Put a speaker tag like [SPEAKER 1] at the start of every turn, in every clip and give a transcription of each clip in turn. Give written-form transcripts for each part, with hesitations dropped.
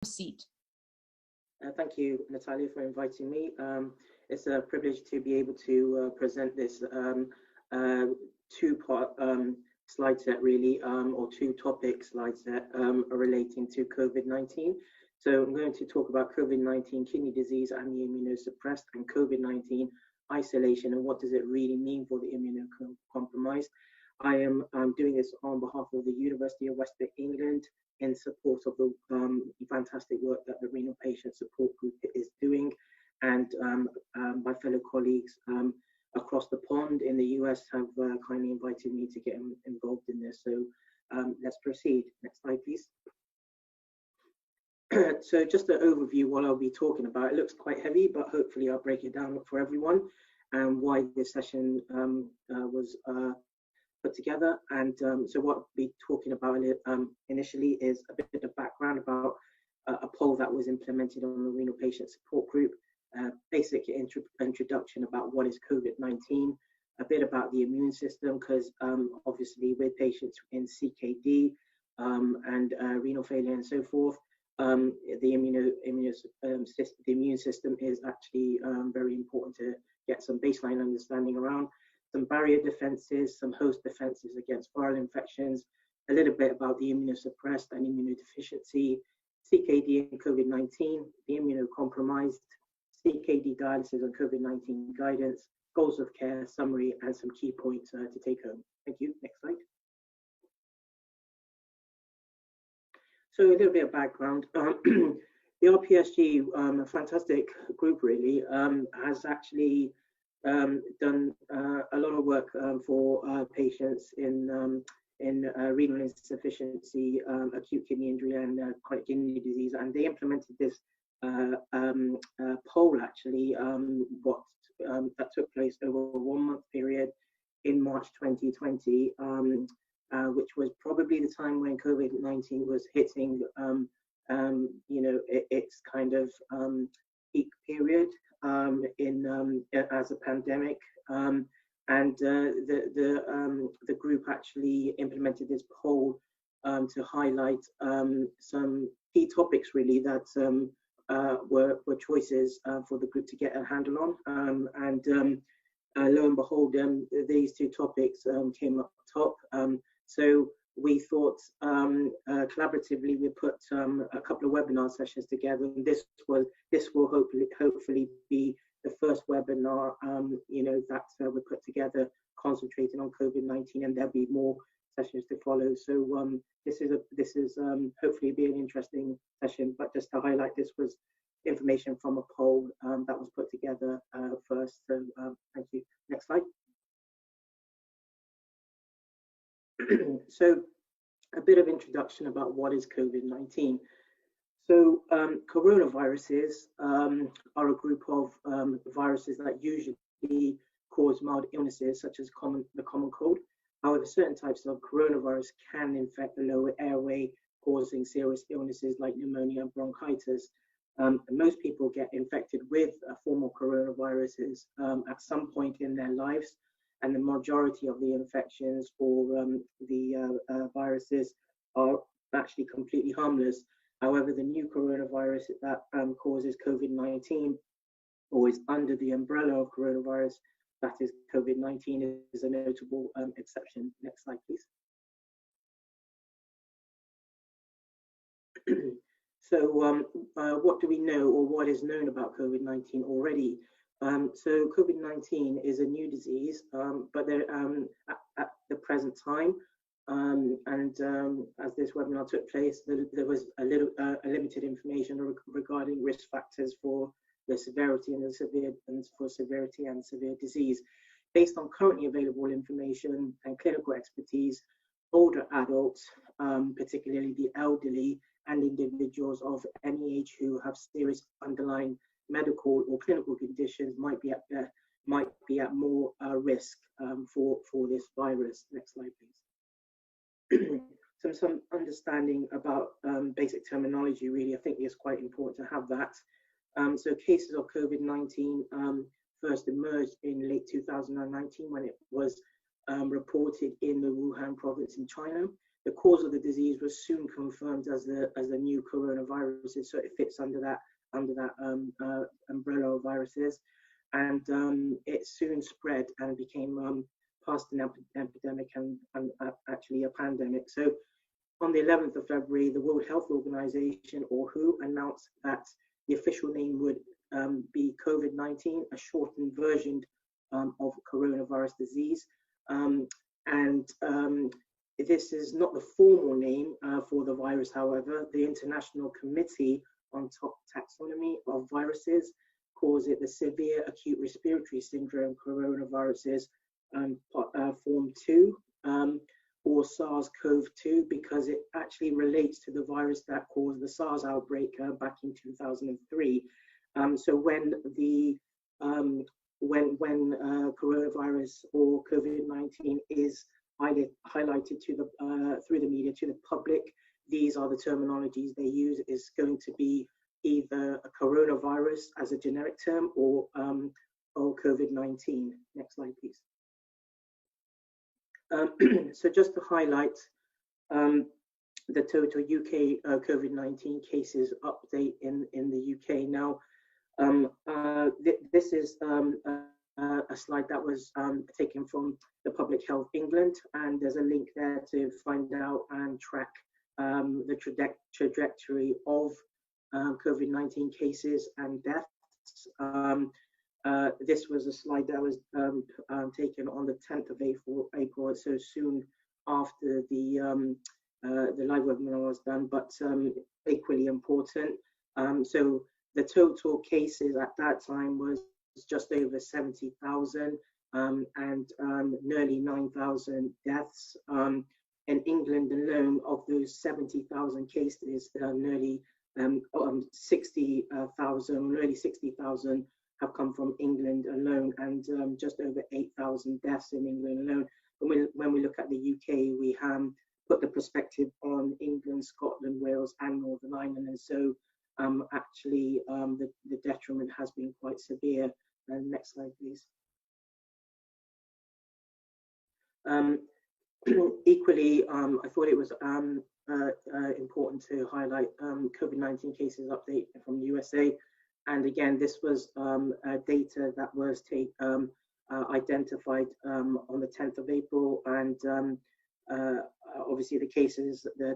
[SPEAKER 1] proceed.
[SPEAKER 2] Thank you, Natalia, for inviting me. It's a privilege to be able to present this two-part slide set, really, or two-topic slide set relating to COVID-19. So I'm going to talk about COVID-19 kidney disease and the immunosuppressed, and COVID-19 isolation, and what does it really mean for the immunocompromised. I am doing this on behalf of the University of West England in support of the fantastic work that the Renal Patient Support Group is doing, and my fellow colleagues across the pond in the US have kindly invited me to get involved in this. So let's proceed. Next slide, please. So just an overview what I'll be talking about. It looks quite heavy, but hopefully I'll break it down for everyone and why this session was put together. And so what I'll be talking about initially is a bit of background about a poll that was implemented on the Renal Patient Support Group, basic introduction about what is COVID-19, a bit about the immune system, because obviously with patients in CKD and renal failure and so forth, the immune system is actually very important to get some baseline understanding around. Some barrier defenses, some host defenses against viral infections, a little bit about the immunosuppressed and immunodeficiency, CKD and COVID-19, the immunocompromised, CKD dialysis and COVID-19 guidance, goals of care, summary, and some key points to take home. Thank you. Next slide. So a little bit of background. The RPSG, a fantastic group really, has actually done a lot of work for patients in renal insufficiency, acute kidney injury, and chronic kidney disease, and they implemented this poll actually, that took place over a 1 month period in March 2020, which was probably the time when COVID-19 was hitting, its kind of peak period as a pandemic, and the group actually implemented this poll to highlight some key topics really that were choices for the group to get a handle on, and lo and behold, these two topics came up top. So we thought collaboratively we put a couple of webinar sessions together, and this will hopefully be the first webinar that we put together concentrating on COVID-19, and there'll be more sessions to follow. So this is hopefully be an interesting session, but just to highlight, this was information from a poll that was put together first. So thank you. Next slide. So a bit of introduction about what is COVID-19. So coronaviruses are a group of viruses that usually cause mild illnesses such as the common cold. However, certain types of coronavirus can infect the lower airway, causing serious illnesses like pneumonia and bronchitis. Most people get infected with a form of coronaviruses at some point in their lives, and the majority of the infections for the viruses are actually completely harmless. However, the new coronavirus that causes COVID-19, or is under the umbrella of coronavirus, that is COVID-19, is a notable exception. Next slide, please. So what do we know, or what is known about COVID-19 already? So COVID-19 is a new disease, but at the present time, as this webinar took place, there was a limited information regarding risk factors for the severity and severity and severe disease. Based on currently available information and clinical expertise, older adults, particularly the elderly, and individuals of any age who have serious underlying medical or clinical conditions might be at more risk for this virus. Next slide, please. Some understanding about basic terminology, really, I think is quite important to have that. So cases of COVID-19 first emerged in late 2019 when it was reported in the Wuhan province in China. the cause of the disease was soon confirmed as the new coronaviruses, so it fits under that umbrella of viruses, and it soon spread and became past an epidemic and actually a pandemic. So on the 11th of February, the World Health Organization, or WHO, announced that the official name would be COVID-19, a shortened version of coronavirus disease. This is not the formal name for the virus, however. The International Committee on Taxonomy of Viruses calls it the Severe Acute Respiratory Syndrome Coronaviruses Form 2, or SARS-CoV-2, because it actually relates to the virus that caused the SARS outbreak back in 2003. So when the coronavirus or COVID-19 is highlighted to the through the media to the public, these are the terminologies they use. Is going to be either a coronavirus as a generic term or COVID-19. Next slide, please. So just to highlight the total UK COVID-19 cases update in the UK now. This is a slide that was taken from the Public Health England, and there's a link there to find out and track the trajectory of COVID-19 cases and deaths. This was a slide that was taken on the 10th of April, so soon after the live webinar was done, but equally important. So the total cases at that time was just over 70,000 and nearly 9,000 deaths. In England alone, of those 70,000 cases, nearly 60,000, nearly 60,000 have come from England alone, and just over 8,000 deaths in England alone. When we look at the UK, we put the perspective on England, Scotland, Wales, and Northern Ireland, and so actually the detriment has been quite severe. Next slide, please. Equally, I thought it was important to highlight COVID-19 cases update from the USA. And again, this was data that was identified on the 10th of April, and obviously the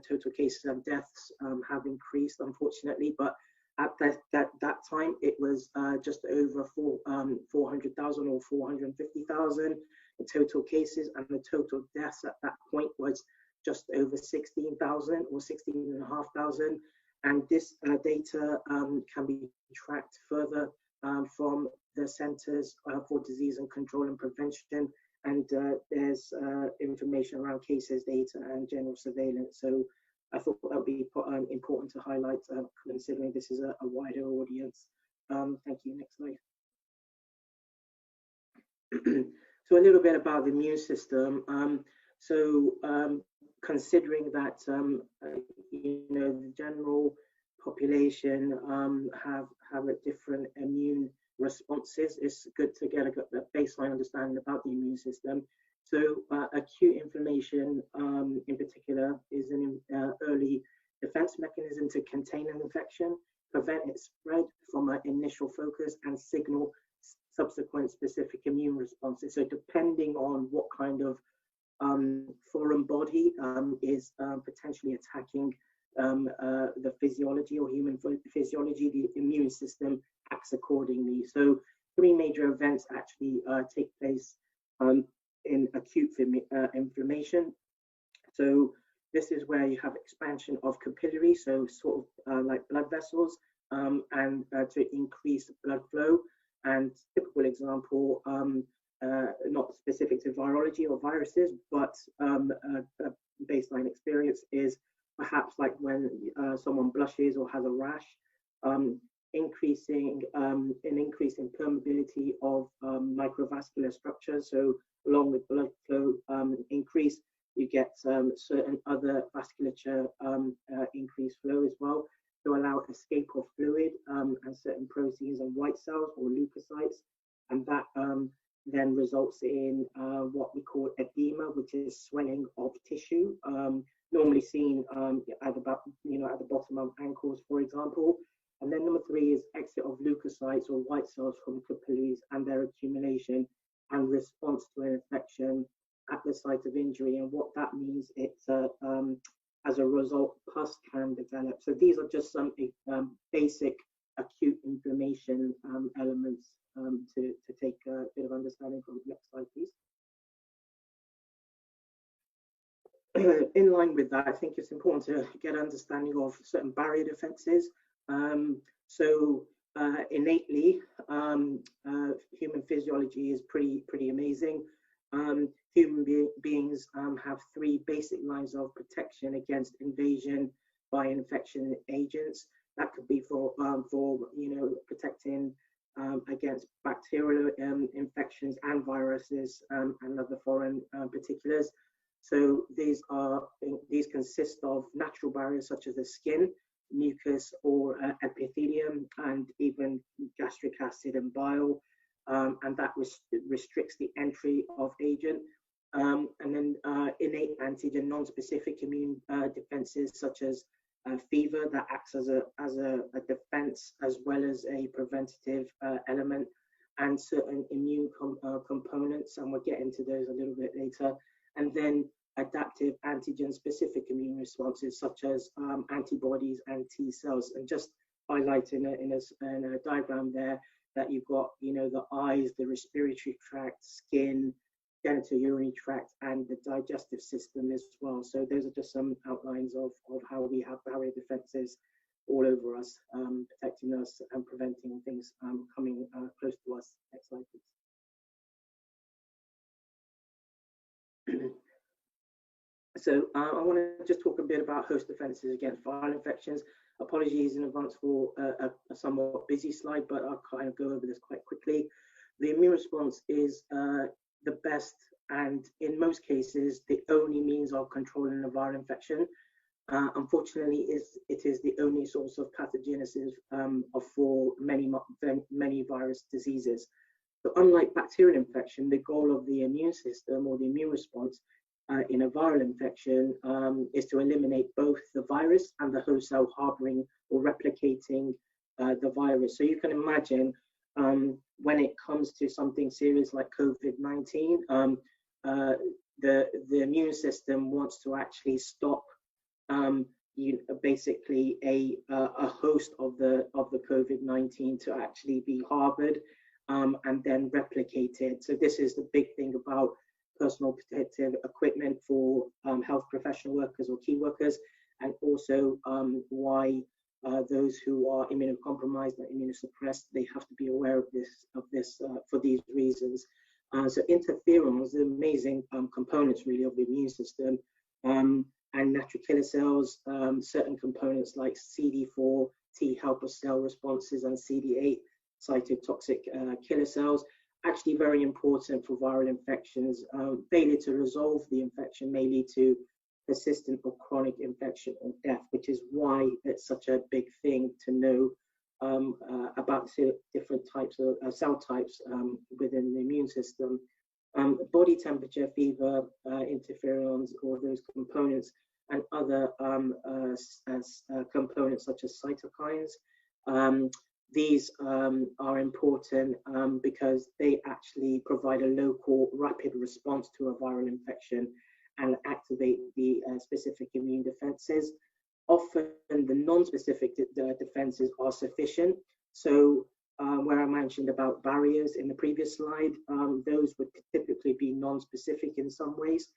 [SPEAKER 2] total cases and deaths have increased, unfortunately, but at that time it was just over 400,000 or 450,000 in total cases, and the total deaths at that point was just over 16,000 or 16,500. And this data can be tracked further from the Centers for Disease and Control and Prevention, and there's information around cases, data, and general surveillance. So I thought that would be important to highlight, considering this is a wider audience. Thank you. Next slide. So a little bit about the immune system. Considering that the general population have a different immune responses, it's good to get a baseline understanding about the immune system. So acute inflammation in particular is an early defense mechanism to contain an infection, prevent its spread from an initial focus, and signal subsequent specific immune responses. So depending on what kind of foreign body is potentially attacking the physiology or human physiology, the immune system acts accordingly. So three major events actually take place in acute inflammation. So this is where you have expansion of capillaries, so sort of like blood vessels, and to increase blood flow. And typical example, not specific to virology or viruses, but a baseline experience is perhaps like when someone blushes or has a rash, an increase in permeability of microvascular structures. So along with blood flow increase, you get certain other vasculature increased flow as well to allow escape of fluid and certain proteins and white cells or leukocytes, and that then results in what we call edema, which is swelling of tissue normally seen at about, at the bottom of ankles, for example. And then number 3 is exit of leukocytes or white cells from capillaries and their accumulation and response to an infection at the site of injury. And what that means, it's as a result, pus can develop. So these are just some basic acute inflammation elements to take a bit of understanding from. Next slide, please. In line with that, I think it's important to get understanding of certain barrier defenses. Innately, human physiology is pretty amazing. Human beings have 3 basic lines of protection against invasion by infection agents. That could be for protecting against bacterial infections and viruses and other foreign particulars. So these consist of natural barriers such as the skin, mucus, or epithelium, and even gastric acid and bile, and that restricts the entry of agent. And then innate antigen non-specific immune defenses such as fever that acts as a defense as well as a preventative element, and certain immune components, and we'll get into those a little bit later. And then adaptive antigen-specific immune responses such as antibodies and T cells. And just highlighting in a diagram there that you've got, the eyes, the respiratory tract, skin, genitourinary tract, and the digestive system as well. So those are just some outlines of how we have barrier defenses all over us, protecting us and preventing things coming close to us. Next slide, please. So I want to just talk a bit about host defenses against viral infections. Apologies in advance for a somewhat busy slide, but I'll kind of go over this quite quickly. The immune response is the best and in most cases the only means of controlling a viral infection. Unfortunately, it is the only source of pathogenesis for many virus diseases. So unlike bacterial infection, the goal of the immune system or the immune response in a viral infection is to eliminate both the virus and the host cell harboring or replicating the virus. So you can imagine when it comes to something serious like COVID-19, the immune system wants to actually stop basically a host of the COVID-19 to actually be harbored and then replicated. So this is the big thing about personal protective equipment for health professional workers or key workers, and also why those who are immunocompromised and immunosuppressed, they have to be aware of this for these reasons. So interferons, the amazing components really of the immune system, and natural killer cells, certain components like CD4 T helper cell responses and CD8 cytotoxic killer cells, actually very important for viral infections. Failure to resolve the infection may lead to persistent or chronic infection or death, which is why it's such a big thing to know about different types of cell types within the immune system. Body temperature, fever, interferons, or those components, and other components such as cytokines. These are important because they actually provide a local rapid response to a viral infection and activate the specific immune defenses. Often the non-specific defenses are sufficient. So where I mentioned about barriers in the previous slide, those would typically be non-specific in some ways.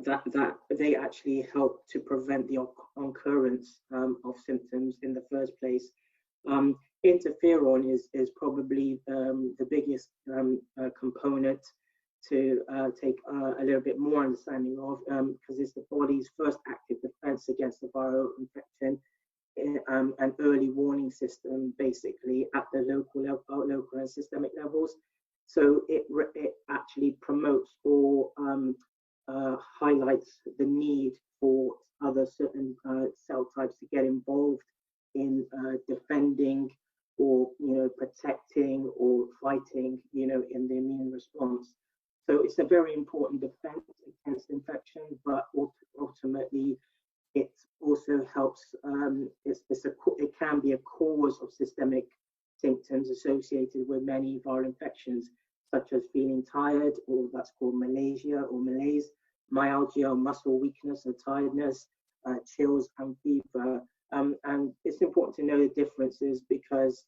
[SPEAKER 2] That they actually help to prevent the occurrence of symptoms in the first place. Interferon is probably the biggest component to take a little bit more understanding of, because it's the body's first active defense against the viral infection, an early warning system basically at the local and systemic levels. So it actually promotes or highlights the need for other certain cell types to get involved in defending or protecting or fighting in the immune response. So it's a very important defense against infection, but ultimately it also helps, it can be a cause of systemic symptoms associated with many viral infections, such as feeling tired, or that's called malaise or malaise, myalgia or muscle weakness or tiredness, chills and fever. And it's important to know the differences because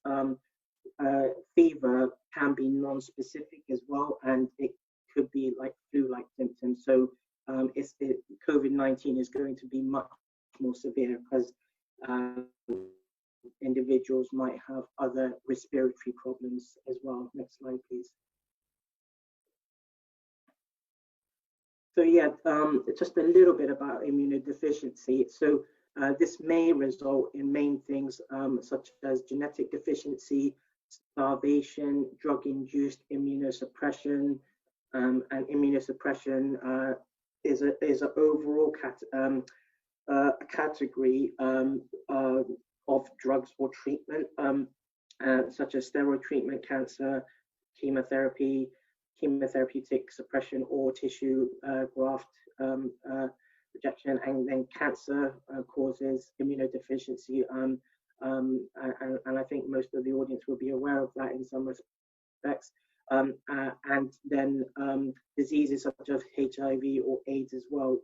[SPEAKER 2] fever can be non-specific as well, and it could be like flu-like symptoms. So COVID-19 is going to be much more severe because individuals might have other respiratory problems as well. Next slide, please. So yeah, just a little bit about immunodeficiency. So this may result in main things such as genetic deficiency, starvation, drug-induced immunosuppression, and immunosuppression is an overall category of drugs or treatment, such as steroid treatment, cancer, chemotherapy, chemotherapeutic suppression, or tissue graft rejection, and then cancer causes immunodeficiency. And I think most of the audience will be aware of that in some respects. And then diseases such as HIV or AIDS as well.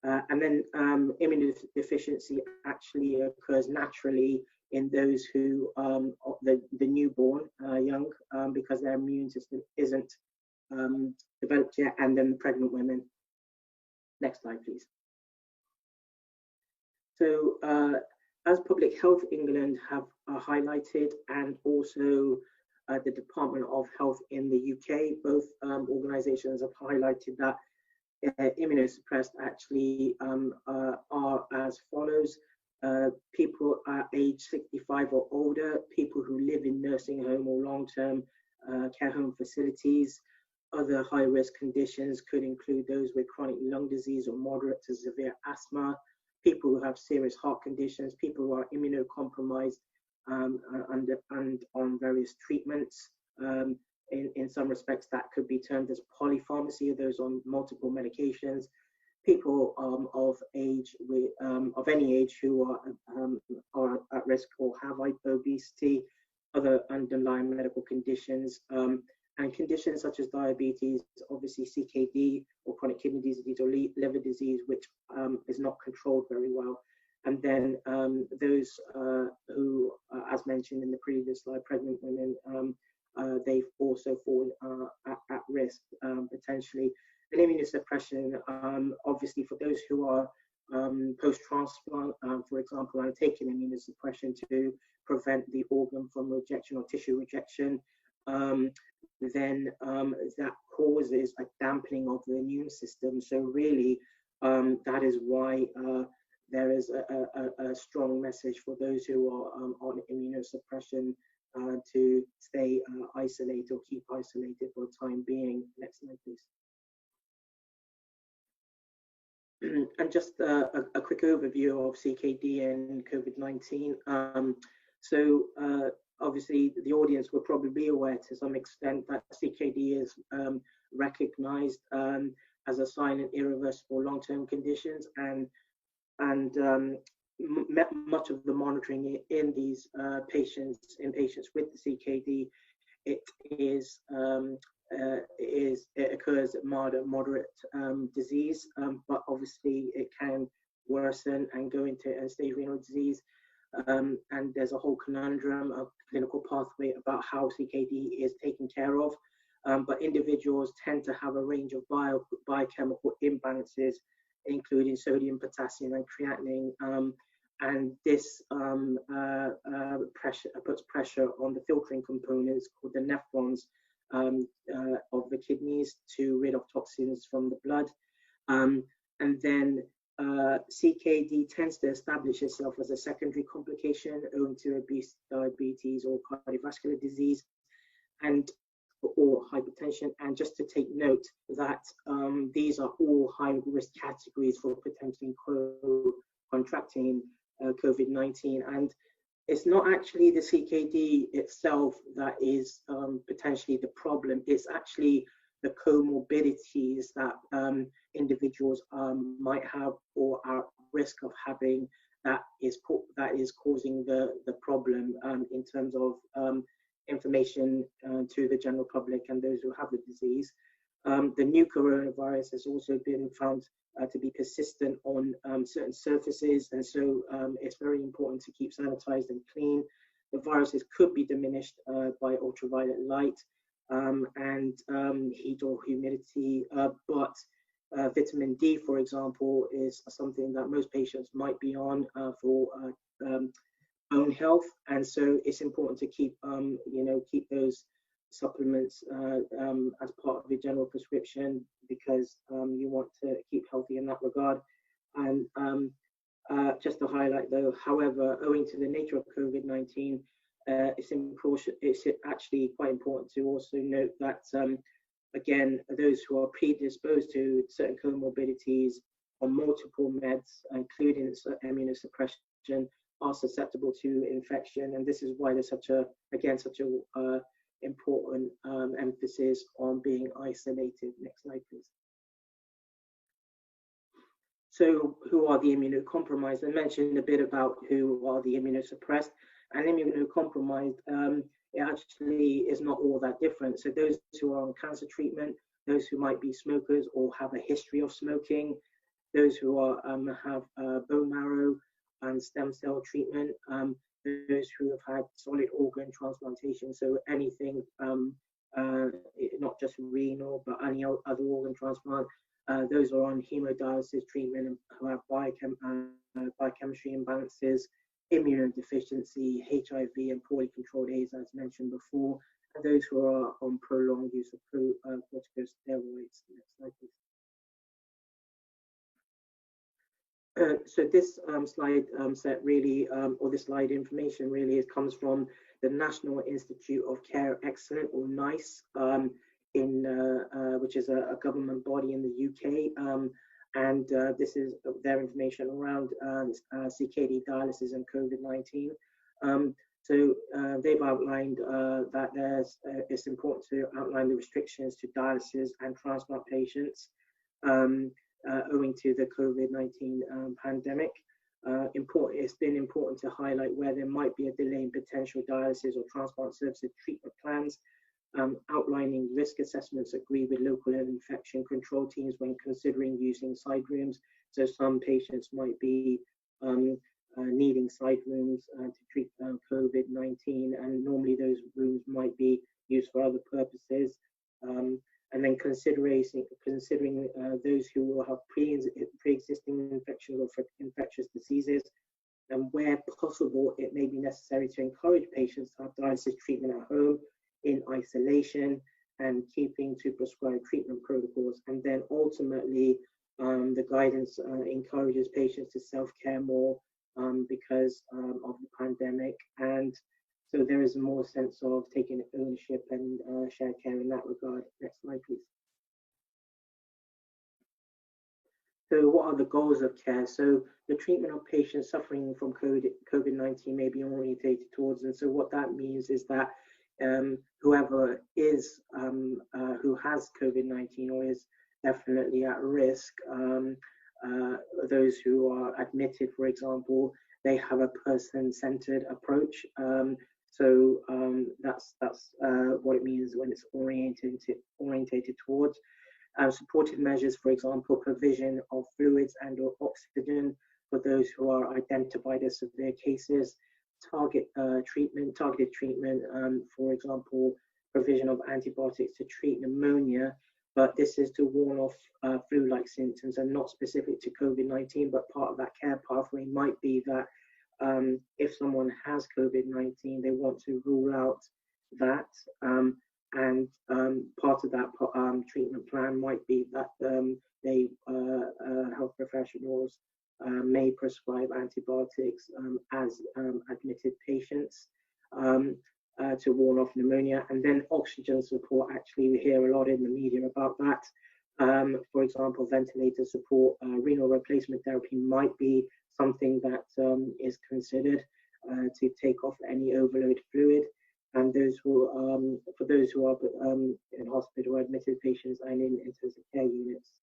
[SPEAKER 2] And then immunodeficiency actually occurs naturally in those who the newborn, young, because their immune system isn't developed yet, and then the pregnant women. Next slide, please. So as Public Health England have highlighted, and also the Department of Health in the UK, both organisations have highlighted that immunosuppressed actually are as follows. People at age 65 or older, people who live in nursing home or long-term care home facilities. Other high-risk conditions could include those with chronic lung disease or moderate to severe asthma, people who have serious heart conditions, people who are immunocompromised and on various treatments. In some respects, that could be termed as polypharmacy, those on multiple medications. People of age, of any age, who are at risk or have obesity, other underlying medical conditions, and conditions such as diabetes, obviously CKD or chronic kidney disease or liver disease, which is not controlled very well. And then those who, as mentioned in the previous slide, pregnant women, they also fall at risk potentially. And immunosuppression, obviously for those who are post-transplant, for example, and taking immunosuppression to prevent the organ from rejection or tissue rejection, then that causes a dampening of the immune system. So really, that is why there is a strong message for those who are on immunosuppression to stay isolated or keep isolated for the time being. Next slide, please. And just a quick overview of CKD and COVID-19. So obviously the audience will probably be aware to some extent that CKD is recognized as a silent, irreversible long-term conditions, and much of the monitoring in these patients with the CKD, it occurs at mild or moderate disease, but obviously it can worsen and go into end-stage renal disease. And there's a whole conundrum of clinical pathway about how CKD is taken care of. But individuals tend to have a range of biochemical imbalances, including sodium, potassium, and creatinine. And this puts pressure on the filtering components called the nephrons of the kidneys to rid of toxins from the blood. And then CKD tends to establish itself as a secondary complication owing to obesity, diabetes, or cardiovascular disease, or hypertension. And just to take note that these are all high-risk categories for potentially contracting COVID-19. And it's not actually the CKD itself that is potentially the problem. It's actually the comorbidities that individuals might have or are at risk of having, that is causing the problem in terms of information to the general public and those who have the disease. The new coronavirus has also been found to be persistent on certain surfaces, and so it's very important to keep sanitized and clean. The viruses could be diminished by ultraviolet light and heat or humidity, but vitamin D, for example, is something that most patients might be on for bone health, and so it's important to keep keep those supplements as part of your general prescription, because you want to keep healthy in that regard. And just to highlight though, however, owing to the nature of COVID-19, it's actually quite important to also note that again, those who are predisposed to certain comorbidities on multiple meds, including immunosuppression, are susceptible to infection, and this is why there's such a important emphasis on being isolated. Next slide, please. So, who are the immunocompromised? I mentioned a bit about who are the immunosuppressed, and immunocompromised. It actually is not all that different. So, those who are on cancer treatment, those who might be smokers or have a history of smoking, those who are have bone marrow and stem cell treatment, those who have had solid organ transplantation, so anything, not just renal, but any other organ transplant, those are on hemodialysis treatment and who have biochemistry imbalances, immunodeficiency, HIV, and poorly controlled AIDS, as mentioned before, and those who are on prolonged use of corticosteroids. Next slide, please. So this slide set really, or this slide information really comes from the National Institute of Care Excellence, or NICE, which is a government body in the UK, and this is their information around CKD dialysis and COVID-19. So they've outlined that it's important to outline the restrictions to dialysis and transplant patients owing to the COVID-19 pandemic. It's been important to highlight where there might be a delay in potential dialysis or transplant services treatment plans, outlining risk assessments agreed with local infection control teams when considering using side rooms. So some patients might be needing side rooms to treat COVID-19, and normally those rooms might be used for other purposes. And then considering those who will have pre-existing infections or infectious diseases, and where possible, it may be necessary to encourage patients to have dialysis treatment at home in isolation and keeping to prescribed treatment protocols. And then ultimately, the guidance encourages patients to self-care more because of the pandemic, and so there is a more sense of taking ownership and shared care in that regard. Next slide, please. So what are the goals of care? So the treatment of patients suffering from COVID-19 may be orientated towards, and so what that means is that whoever is who has COVID-19 or is definitely at risk, those who are admitted, for example, they have a person-centered approach. So that's what it means when it's orientated towards. Supportive measures, for example, provision of fluids and or oxygen for those who are identified as severe cases, targeted treatment, for example, provision of antibiotics to treat pneumonia, but this is to warn off flu-like symptoms and not specific to COVID-19, but part of that care pathway might be that if someone has COVID-19, they want to rule out that, and part of that treatment plan might be that health professionals may prescribe antibiotics as admitted patients to warn off pneumonia. And then oxygen support, actually we hear a lot in the media about that. For example, ventilator support, renal replacement therapy might be something that is considered to take off any overload fluid. and those who, for those who are in hospital or admitted patients and in intensive care units.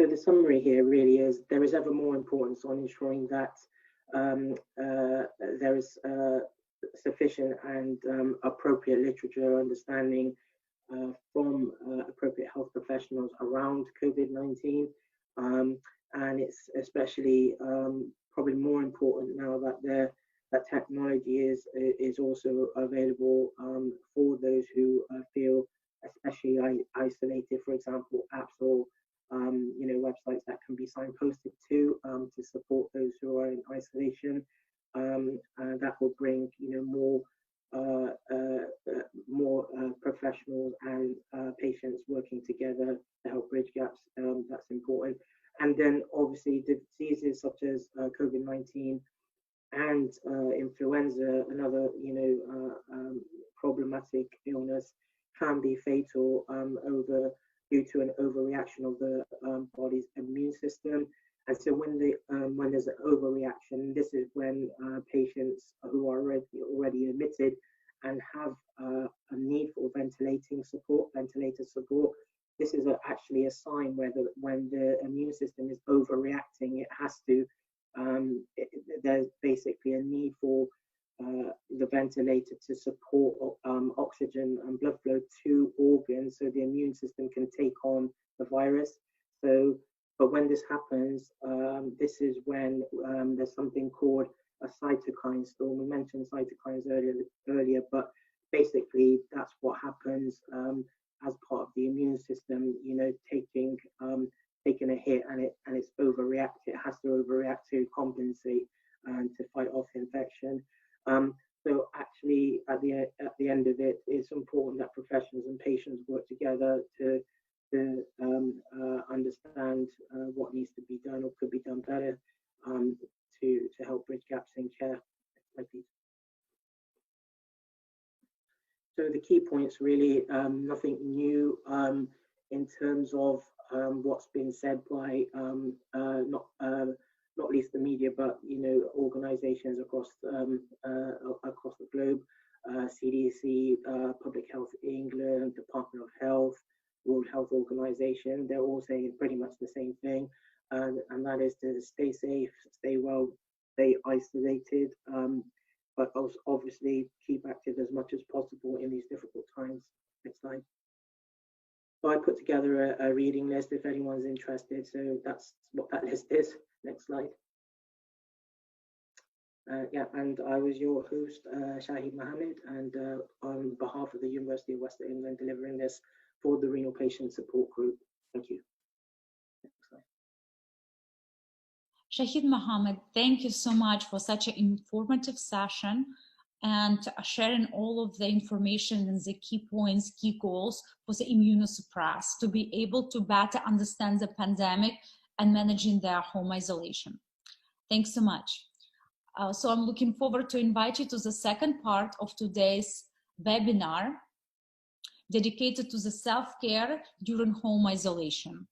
[SPEAKER 2] So the summary here really is there is ever more importance on ensuring that there is sufficient and appropriate literature understanding from appropriate health professionals around COVID-19, and it's especially probably more important now that that technology is also available for those who feel especially isolated. For example, apps or websites that can be signposted to support those who are in isolation. That will bring more professionals and patients working together to help bridge gaps. That's important. And then obviously diseases such as COVID-19 and influenza, another problematic illness, can be fatal due to an overreaction of the body's immune system. And so when there's an overreaction, this is when patients who are already admitted and have a need for ventilator support, this is actually a sign when the immune system is overreacting, it has to, there's basically a need for the ventilator to support oxygen and blood flow to organs so the immune system can take on the virus. But when this happens, this is when there's something called a cytokine storm. We mentioned cytokines earlier, but basically that's what happens as part of the immune system, taking a hit, and it's overreact. It has to overreact to compensate and to fight off infection. So actually, at the end of it, it's important that professionals and patients work together to understand what needs to be done or could be done better to help bridge gaps in care. So the key points really, nothing new in terms of what's been said by not least the media, but organisations across the globe, CDC, Public Health England, Department of Health, World Health Organization. They're all saying pretty much the same thing, and that is to stay safe, stay well, stay isolated, but also obviously keep active as much as possible in these difficult times. Next slide. So I put together a reading list if anyone's interested. So that's what that list is. Next slide. And I was your host, Shahid Mohammed, and on behalf of the University of West England, delivering this for the Renal Patient Support Group. Thank you. Next slide.
[SPEAKER 1] Shahid Mohammed, thank you so much for such an informative session and sharing all of the information and the key points, key goals for the immunosuppressed to be able to better understand the pandemic and managing their home isolation. Thanks so much. So I'm looking forward to invite you to the second part of today's webinar dedicated to the self-care during home isolation.